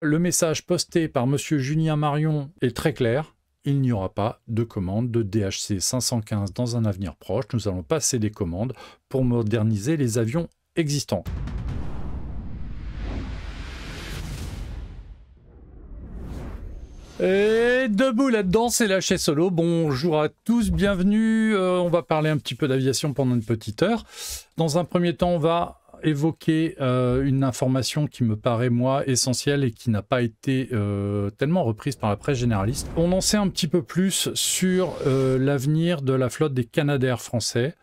Le message posté par Monsieur Julien Marion est très clair. Il n'y aura pas de commande de DHC 515 dans un avenir proche. Nous allons passer des commandes pour moderniser les avions existants. Et debout là-dedans, c'est lâché solo. Bonjour à tous, bienvenue. On va parler un petit peu d'aviation pendant une petite heure. Dans un premier temps, on va évoquer une information qui me paraît, moi, essentielle et qui n'a pas été tellement reprise par la presse généraliste. On en sait un petit peu plus sur l'avenir de la flotte des Canadair français.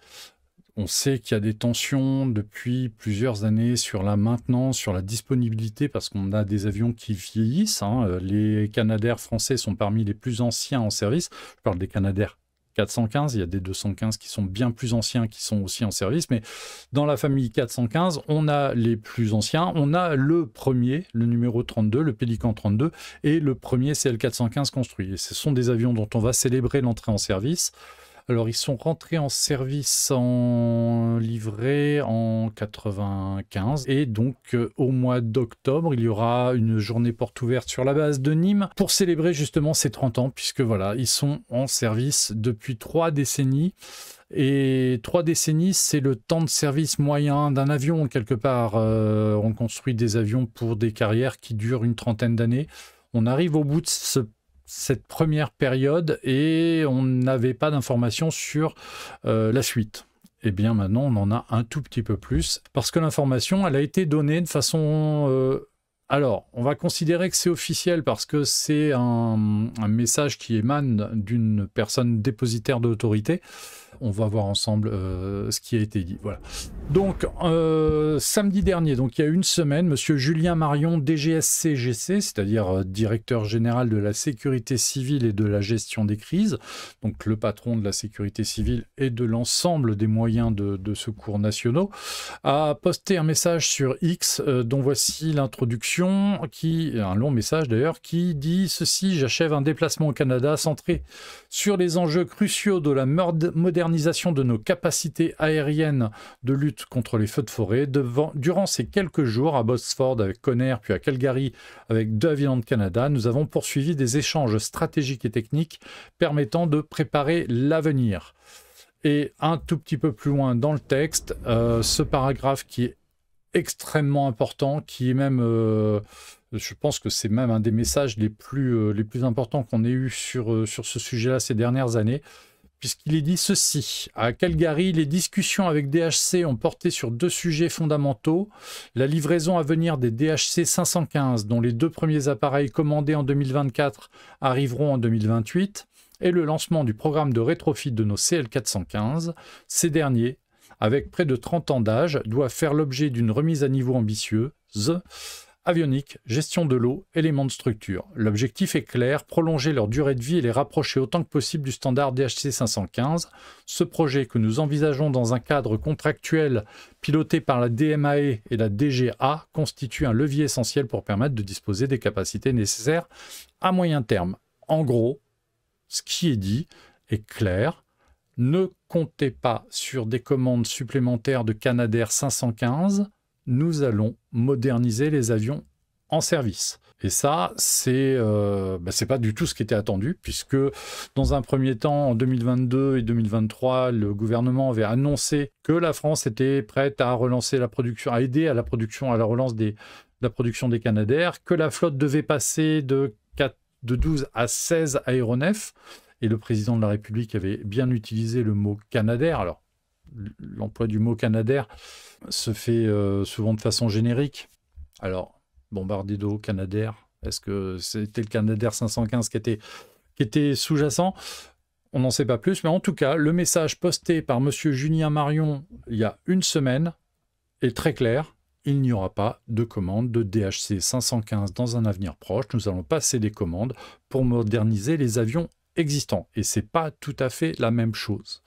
On sait qu'il y a des tensions depuis plusieurs années sur la maintenance, sur la disponibilité, parce qu'on a des avions qui vieillissent. Les Canadair français sont parmi les plus anciens en service. Je parle des Canadair 415, il y a des 215 qui sont bien plus anciens, qui sont aussi en service. Mais dans la famille 415, on a les plus anciens. On a le premier, le numéro 32, le Pélican 32, et le premier CL415 construit. Et ce sont des avions dont on va célébrer l'entrée en service. Alors, ils sont rentrés en service en livret en 95 et donc au mois d'octobre, il y aura une journée porte ouverte sur la base de Nîmes pour célébrer justement ces 30 ans puisque voilà, ils sont en service depuis 3 décennies. Et 3 décennies, c'est le temps de service moyen d'un avion quelque part. On construit des avions pour des carrières qui durent une trentaine d'années. On arrive au bout de cette première période et on n'avait pas d'informations sur la suite. Eh bien maintenant on en a un tout petit peu plus parce que l'information elle a été donnée de façon alors on va considérer que c'est officiel parce que c'est un message qui émane d'une personne dépositaire de l'autorité. On va voir ensemble ce qui a été dit. Voilà. Donc, samedi dernier, donc il y a une semaine, Monsieur Julien Marion, DGSCGC, c'est-à-dire directeur général de la sécurité civile et de la gestion des crises, donc le patron de la sécurité civile et de l'ensemble des moyens de secours nationaux, a posté un message sur X dont voici l'introduction, un long message d'ailleurs, qui dit ceci: j'achève un déplacement au Canada centré sur les enjeux cruciaux de la modernisation de nos capacités aériennes de lutte contre les feux de forêt. Durant ces quelques jours à Botsford avec Conair, puis à Calgary avec 2 avions de Canada, nous avons poursuivi des échanges stratégiques et techniques permettant de préparer l'avenir. Et un tout petit peu plus loin dans le texte, ce paragraphe qui est extrêmement important, qui est même... je pense que c'est même un des messages les plus importants qu'on ait eu sur ce sujet-là ces dernières années, puisqu'il est dit ceci. À Calgary, les discussions avec DHC ont porté sur 2 sujets fondamentaux. La livraison à venir des DHC 515, dont les 2 premiers appareils commandés en 2024 arriveront en 2028, et le lancement du programme de rétrofit de nos CL415. Ces derniers, avec près de 30 ans d'âge, doivent faire l'objet d'une remise à niveau ambitieuse. Avionique, gestion de l'eau, éléments de structure. L'objectif est clair, prolonger leur durée de vie et les rapprocher autant que possible du standard DHC 515. Ce projet que nous envisageons dans un cadre contractuel piloté par la DMAE et la DGA constitue un levier essentiel pour permettre de disposer des capacités nécessaires à moyen terme. En gros, ce qui est dit est clair. Ne comptez pas sur des commandes supplémentaires de Canadair 515. Nous allons moderniser les avions en service. Et ça, c'est pas du tout ce qui était attendu, puisque dans un premier temps, en 2022 et 2023, le gouvernement avait annoncé que la France était prête à relancer la production, à aider à la production, à la relance de la production des Canadair, que la flotte devait passer de 12 à 16 aéronefs, et le président de la République avait bien utilisé le mot Canadair. Alors, l'emploi du mot Canadair se fait souvent de façon générique. Alors, Bombardier d'eau, Canadair, est-ce que c'était le Canadair 515 qui était sous-jacent? On n'en sait pas plus, mais en tout cas, le message posté par Monsieur Julien Marion il y a une semaine est très clair. Il n'y aura pas de commande de DHC 515 dans un avenir proche. Nous allons passer des commandes pour moderniser les avions existants. Et ce n'est pas tout à fait la même chose.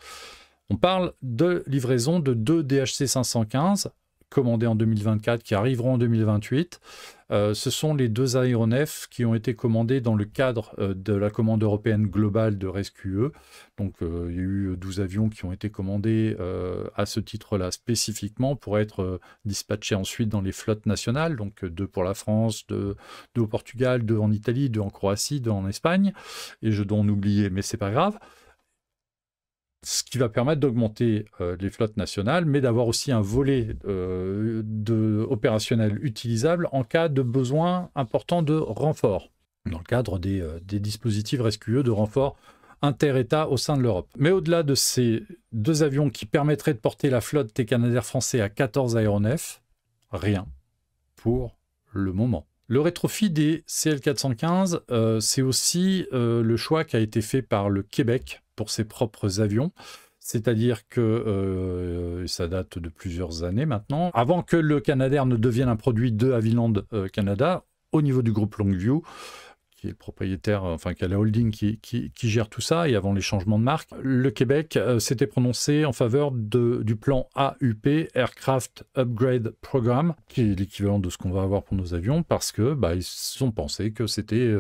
On parle de livraison de 2 DHC 515 commandés en 2024 qui arriveront en 2028. Ce sont les 2 aéronefs qui ont été commandés dans le cadre de la commande européenne globale de RescueE. Donc, il y a eu 12 avions qui ont été commandés à ce titre-là spécifiquement pour être dispatchés ensuite dans les flottes nationales. Donc, 2 pour la France, 2 au Portugal, 2 en Italie, 2 en Croatie, 2 en Espagne. Et je dois en oublier, mais c'est pas grave. Ce qui va permettre d'augmenter les flottes nationales, mais d'avoir aussi un volet opérationnel utilisable en cas de besoin important de renfort, dans le cadre des dispositifs RescueE de renfort inter-État au sein de l'Europe. Mais au-delà de ces 2 avions qui permettraient de porter la flotte des Canadair français à 14 aéronefs, rien pour le moment. Le rétrofit des CL415, c'est aussi le choix qui a été fait par le Québec pour ses propres avions. C'est-à-dire que ça date de plusieurs années maintenant. Avant que le Canadair ne devienne un produit de Havilland Canada, au niveau du groupe Longview, qui est le propriétaire, enfin qui a la holding qui gère tout ça, et avant les changements de marque, le Québec s'était prononcé en faveur du plan AUP, Aircraft Upgrade Program, qui est l'équivalent de ce qu'on va avoir pour nos avions, parce que ils ont pensé que c'était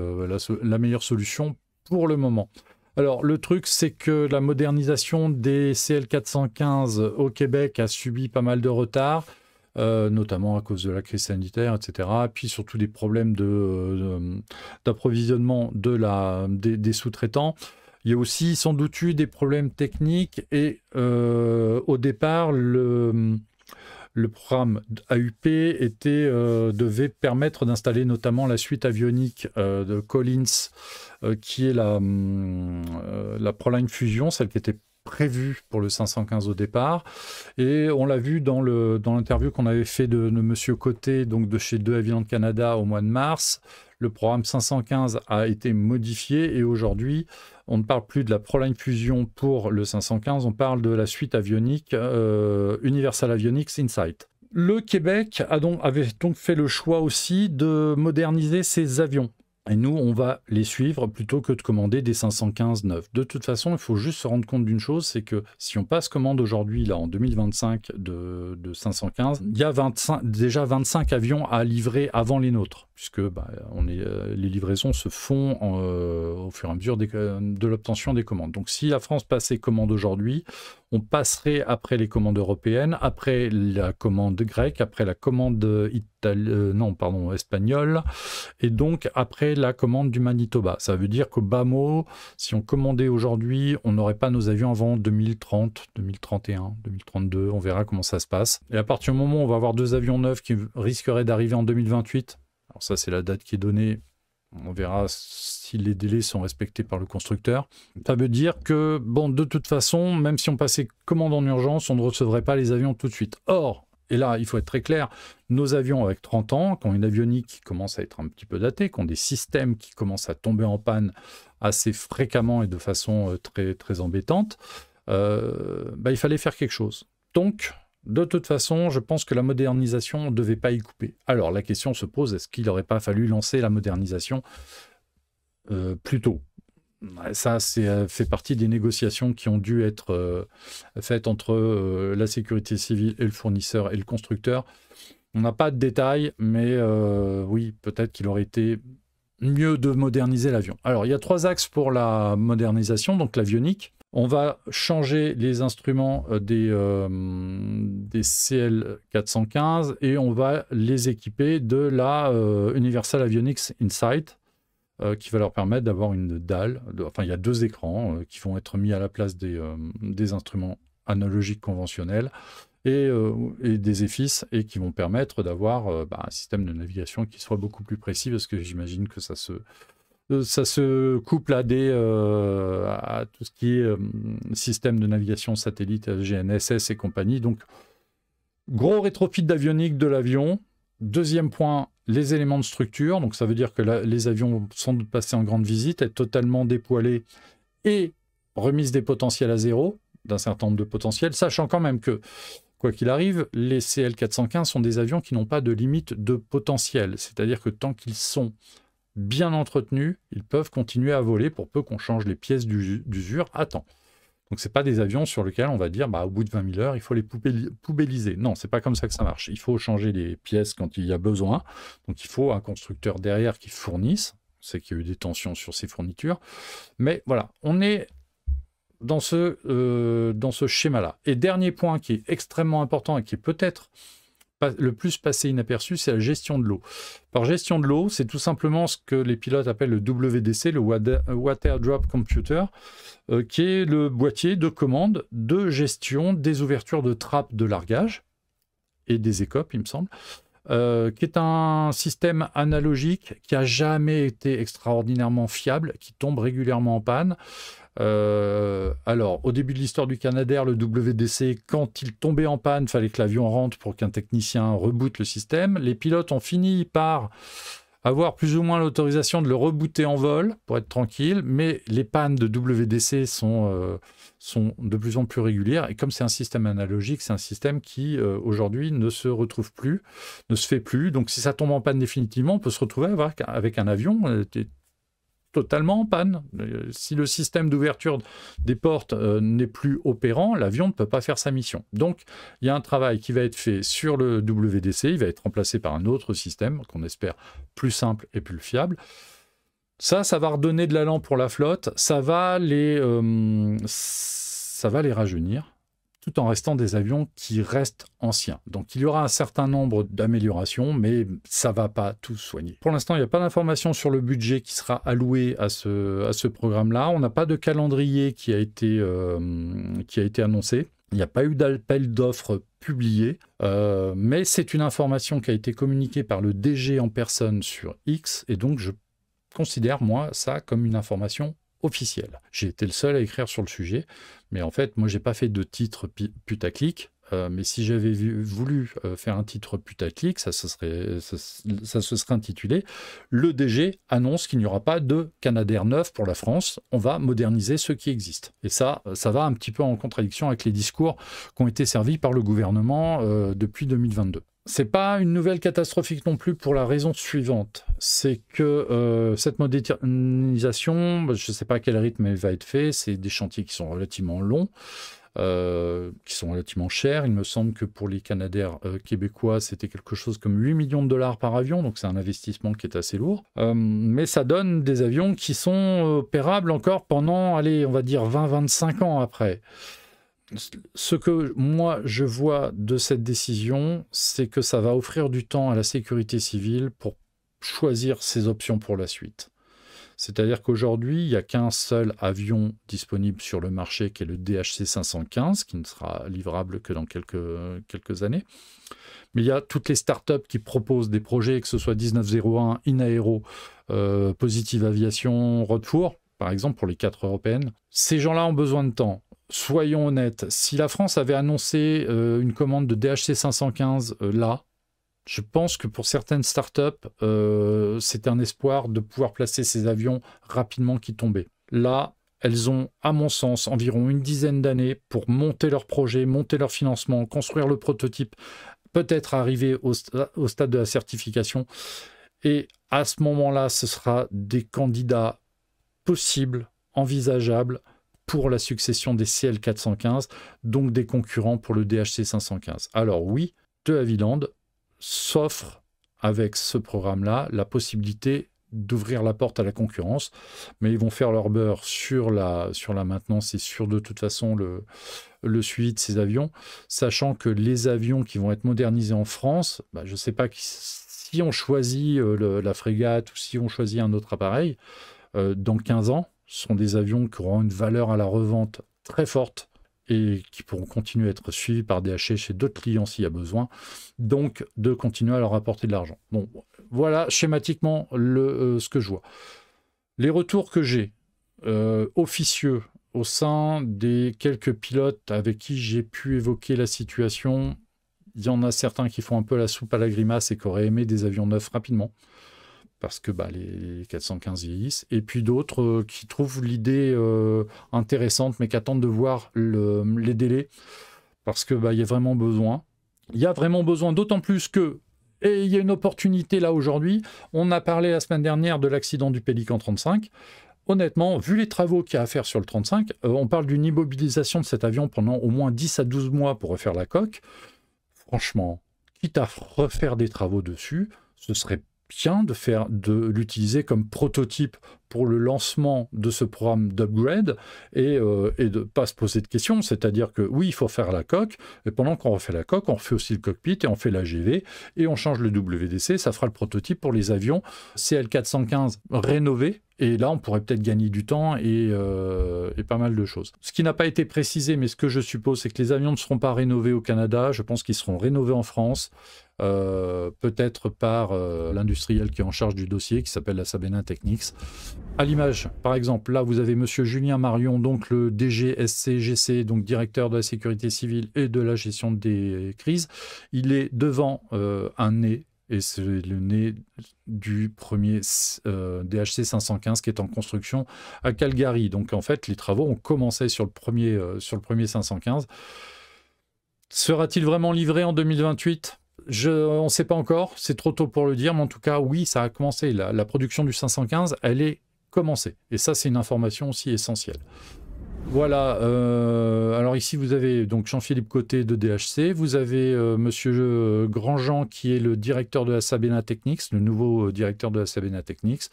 la meilleure solution pour le moment. Alors, le truc, c'est que la modernisation des CL415 au Québec a subi pas mal de retard, notamment à cause de la crise sanitaire, etc. Puis surtout des problèmes d'approvisionnement des sous-traitants. Il y a aussi sans doute eu des problèmes techniques et au départ, le programme AUP devait permettre d'installer notamment la suite avionique de Collins, qui est la Proline Fusion, celle qui était prévue pour le 515 au départ. Et on l'a vu dans l'interview qu'on avait fait de Monsieur Côté, donc de chez 2 Havilland Canada au mois de mars. Le programme 515 a été modifié et aujourd'hui, on ne parle plus de la Proline Fusion pour le 515, on parle de la suite avionique Universal Avionics Insight. Le Québec avait donc fait le choix aussi de moderniser ses avions. Et nous, on va les suivre plutôt que de commander des 515 neufs. De toute façon, il faut juste se rendre compte d'une chose, c'est que si on passe commande aujourd'hui, là, en 2025, de 515, il y a déjà 25 avions à livrer avant les nôtres, puisque les livraisons se font au fur et à mesure de l'obtention des commandes. Donc, si la France passait commande aujourd'hui, on passerait après les commandes européennes, après la commande grecque, après la commande espagnole, et donc après la commande du Manitoba. Ça veut dire qu'au bas mot, si on commandait aujourd'hui, on n'aurait pas nos avions avant 2030, 2031, 2032, on verra comment ça se passe. Et à partir du moment où on va avoir 2 avions neufs qui risqueraient d'arriver en 2028, alors ça c'est la date qui est donnée, on verra si les délais sont respectés par le constructeur. Ça veut dire que, de toute façon, même si on passait commande en urgence, on ne recevrait pas les avions tout de suite. Or, et là, il faut être très clair, nos avions avec 30 ans, qui ont une avionique qui commence à être un petit peu datée, qui ont des systèmes qui commencent à tomber en panne assez fréquemment et de façon très, très embêtante, il fallait faire quelque chose. Donc, de toute façon, je pense que la modernisation ne devait pas y couper. Alors, la question se pose, est-ce qu'il n'aurait pas fallu lancer la modernisation plus tôt ? Ça, fait partie des négociations qui ont dû être faites entre la sécurité civile et le fournisseur et le constructeur. On n'a pas de détails, mais oui, peut-être qu'il aurait été mieux de moderniser l'avion. Alors, il y a 3 axes pour la modernisation, donc l'avionique. On va changer les instruments des CL415 et on va les équiper de la Universal Avionics Insight, qui va leur permettre d'avoir une dalle. Il y a 2 écrans qui vont être mis à la place des instruments analogiques conventionnels et des EFIS et qui vont permettre d'avoir un système de navigation qui soit beaucoup plus précis, parce que j'imagine que ça se couple à tout ce qui est système de navigation satellite, GNSS et compagnie. Donc, gros rétrofit d'avionique de l'avion. Deuxième point, les éléments de structure. Donc, ça veut dire que les avions vont sans doute passer en grande visite, être totalement dépoilés et remise des potentiels à zéro, d'un certain nombre de potentiels, sachant quand même que, quoi qu'il arrive, les CL415 sont des avions qui n'ont pas de limite de potentiel. C'est-à-dire que tant qu'ils sont bien entretenus, ils peuvent continuer à voler pour peu qu'on change les pièces d'usure à temps. Donc, ce n'est pas des avions sur lesquels on va dire, au bout de 20 000 heures, il faut les poubelliser. Non, ce n'est pas comme ça que ça marche. Il faut changer les pièces quand il y a besoin. Donc, il faut un constructeur derrière qui fournisse. C'est qu'il y a eu des tensions sur ces fournitures. Mais voilà, on est dans ce schéma-là. Et dernier point qui est extrêmement important et qui est peut-être le plus passé inaperçu, c'est la gestion de l'eau. Par gestion de l'eau, c'est tout simplement ce que les pilotes appellent le WDC, le Water Drop Computer, qui est le boîtier de commande de gestion des ouvertures de trappes de largage et des écopes, il me semble, qui est un système analogique qui n'a jamais été extraordinairement fiable, qui tombe régulièrement en panne. Alors, au début de l'histoire du Canadair, le WDC, quand il tombait en panne, il fallait que l'avion rentre pour qu'un technicien reboote le système. Les pilotes ont fini par avoir plus ou moins l'autorisation de le rebooter en vol pour être tranquille, mais les pannes de WDC sont de plus en plus régulières. Et comme c'est un système analogique, c'est un système qui, aujourd'hui, ne se retrouve plus, ne se fait plus. Donc, si ça tombe en panne définitivement, on peut se retrouver avec un avion totalement en panne. Si le système d'ouverture des portes n'est plus opérant, l'avion ne peut pas faire sa mission. Donc, il y a un travail qui va être fait sur le WDC, il va être remplacé par un autre système qu'on espère plus simple et plus fiable. Ça va redonner de l'allant pour la flotte, ça va les rajeunir, tout en restant des avions qui restent anciens. Donc il y aura un certain nombre d'améliorations, mais ça ne va pas tout soigner. Pour l'instant, il n'y a pas d'information sur le budget qui sera alloué à ce programme-là. On n'a pas de calendrier qui a été annoncé. Il n'y a pas eu d'appel d'offres publié, mais c'est une information qui a été communiquée par le DG en personne sur X, et donc je considère, moi, ça comme une information officielle. J'ai été le seul à écrire sur le sujet, mais en fait, moi, j'ai pas fait de titre putaclic, mais si j'avais voulu faire un titre putaclic, ça se serait intitulé « Le DG annonce qu'il n'y aura pas de Canadair neuf pour la France, on va moderniser ceux qui existent ». Et ça va un petit peu en contradiction avec les discours qui ont été servis par le gouvernement depuis 2022. C'est pas une nouvelle catastrophique non plus pour la raison suivante, c'est que cette modernisation, je ne sais pas à quel rythme elle va être faite, c'est des chantiers qui sont relativement longs, qui sont relativement chers. Il me semble que pour les Canadair québécois, c'était quelque chose comme 8 millions de dollars par avion, donc c'est un investissement qui est assez lourd. Mais ça donne des avions qui sont opérables encore pendant, allez, on va dire 20-25 ans après. Ce que moi je vois de cette décision, c'est que ça va offrir du temps à la sécurité civile pour choisir ses options pour la suite. C'est-à-dire qu'aujourd'hui, il n'y a qu'un seul avion disponible sur le marché qui est le DHC 515, qui ne sera livrable que dans quelques années. Mais il y a toutes les startups qui proposent des projets, que ce soit 1901, Inaero, Positive Aviation, Roadfour, par exemple, pour les 4 européennes. Ces gens-là ont besoin de temps. Soyons honnêtes, si la France avait annoncé une commande de DHC 515 là, je pense que pour certaines startups, c'était un espoir de pouvoir placer ces avions rapidement qui tombaient. Là, elles ont, à mon sens, environ une dizaine d'années pour monter leur projet, monter leur financement, construire le prototype, peut-être arriver au stade de la certification. Et à ce moment-là, ce sera des candidats possibles, envisageables, pour la succession des CL415, donc des concurrents pour le DHC 515. Alors oui, De Havilland s'offre avec ce programme-là la possibilité d'ouvrir la porte à la concurrence, mais ils vont faire leur beurre sur la maintenance et sur de toute façon le suivi de ces avions, sachant que les avions qui vont être modernisés en France, je ne sais pas si on choisit la frégate ou si on choisit un autre appareil, dans 15 ans, ce seront des avions qui auront une valeur à la revente très forte et qui pourront continuer à être suivis par DHC chez d'autres clients s'il y a besoin, donc de continuer à leur apporter de l'argent. Bon, voilà schématiquement ce que je vois. Les retours que j'ai officieux au sein des quelques pilotes avec qui j'ai pu évoquer la situation, il y en a certains qui font un peu la soupe à la grimace et qui auraient aimé des avions neufs rapidement, parce que les 415 vieillissent, et puis d'autres qui trouvent l'idée intéressante, mais qui attendent de voir les délais, parce que il y a vraiment besoin. Il y a vraiment besoin, d'autant plus que, et il y a une opportunité là aujourd'hui, on a parlé la semaine dernière de l'accident du Pélican 35, honnêtement, vu les travaux qu'il y a à faire sur le 35, on parle d'une immobilisation de cet avion pendant au moins 10 à 12 mois pour refaire la coque. Franchement, quitte à refaire des travaux dessus, ce serait bien de l'utiliser comme prototype pour le lancement de ce programme d'upgrade et de ne pas se poser de questions. C'est-à-dire que oui, il faut faire la coque, et pendant qu'on refait la coque, on refait aussi le cockpit et on fait l'AGV et on change le WDC. Ça fera le prototype pour les avions CL415 rénovés. Et là, on pourrait peut-être gagner du temps et pas mal de choses. Ce qui n'a pas été précisé, mais ce que je suppose, c'est que les avions ne seront pas rénovés au Canada. Je pense qu'ils seront rénovés en France, peut-être par l'industriel qui est en charge du dossier, qui s'appelle la Sabena Technics. À l'image, par exemple, là, vous avez Monsieur Julien Marion, donc le DGSCGC, donc directeur de la sécurité civile et de la gestion des crises. Il est devant un nez. Et c'est le nez du premier DHC 515 qui est en construction à Calgary. Donc en fait, les travaux ont commencé sur le premier 515. Sera-t-il vraiment livré en 2028 ? On ne sait pas encore, c'est trop tôt pour le dire, mais en tout cas, oui, ça a commencé. La production du 515, elle est commencée. Et ça, c'est une information aussi essentielle. Voilà, alors ici vous avez donc Jean-Philippe Côté de DHC, vous avez Monsieur Grandjean qui est le directeur de la Sabena Technics, le nouveau directeur de la Sabena Technics,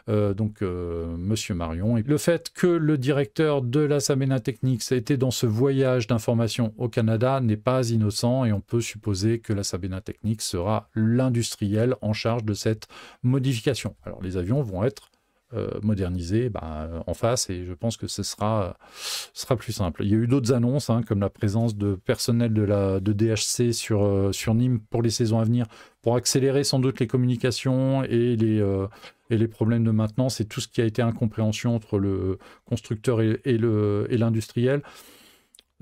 donc Monsieur Marion. Et le fait que le directeur de la Sabena Technics ait été dans ce voyage d'information au Canada n'est pas innocent et on peut supposer que la Sabena Technics sera l'industriel en charge de cette modification. Alors les avions vont être modernisé en face et je pense que ce sera plus simple. Il y a eu d'autres annonces comme la présence de personnel de DHC sur Nîmes pour les saisons à venir pour accélérer sans doute les communications et les problèmes de maintenance et tout ce qui a été incompréhension entre le constructeur et l'industriel.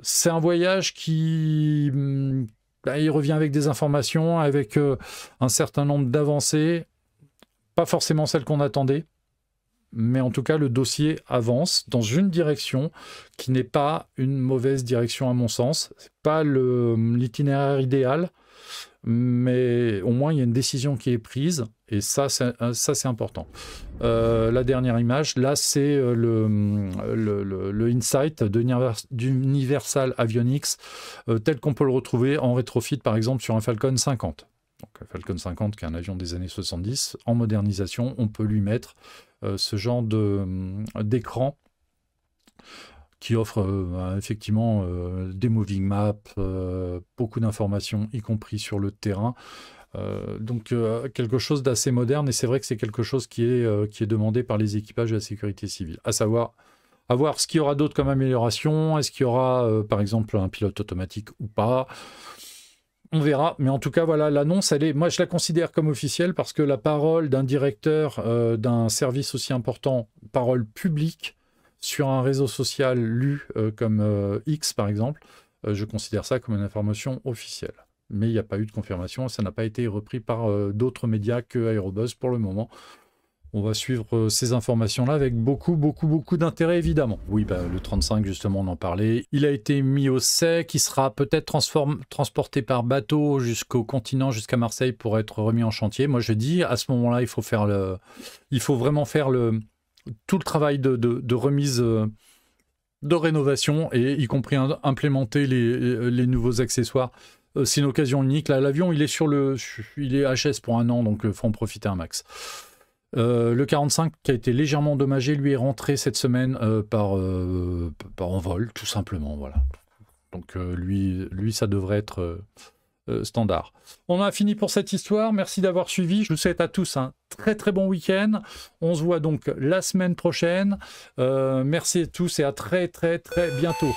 C'est un voyage qui il revient avec des informations, avec un certain nombre d'avancées, pas forcément celles qu'on attendait. Mais en tout cas, le dossier avance dans une direction qui n'est pas une mauvaise direction à mon sens. Ce n'est pas l'itinéraire idéal, mais au moins il y a une décision qui est prise et ça c'est important. La dernière image, là c'est le Insight d'Universal Avionics tel qu'on peut le retrouver en rétrofit par exemple sur un Falcon 50. Donc Falcon 50 qui est un avion des années 70, en modernisation, on peut lui mettre ce genre d'écran qui offre effectivement des moving maps, beaucoup d'informations, y compris sur le terrain. Donc quelque chose d'assez moderne, et c'est vrai que c'est quelque chose qui est demandé par les équipages de la sécurité civile. À savoir, à voir ce qu'il y aura d'autre comme amélioration, est-ce qu'il y aura par exemple un pilote automatique ou pas. On verra, mais en tout cas, voilà, l'annonce, moi je la considère comme officielle parce que la parole d'un directeur d'un service aussi important, parole publique sur un réseau social lu comme X par exemple, je considère ça comme une information officielle. Mais il n'y a pas eu de confirmation, ça n'a pas été repris par d'autres médias que Aérobuzz pour le moment. On va suivre ces informations-là avec beaucoup d'intérêt, évidemment. Oui, le 35, justement, on en parlait. Il a été mis au sec, il sera peut-être transporté par bateau jusqu'au continent, jusqu'à Marseille, pour être remis en chantier. Moi, je dis, à ce moment-là, il faut vraiment faire tout le travail de remise, de rénovation, et y compris implémenter les nouveaux accessoires. C'est une occasion unique. Là, l'avion, il est HS pour 1 an, donc il faut en profiter un max. Le 45 qui a été légèrement endommagé, lui est rentré cette semaine par envol, tout simplement. Voilà. Donc lui, ça devrait être standard. On a fini pour cette histoire. Merci d'avoir suivi. Je vous souhaite à tous un très bon week-end. On se voit donc la semaine prochaine. Merci à tous et à très bientôt.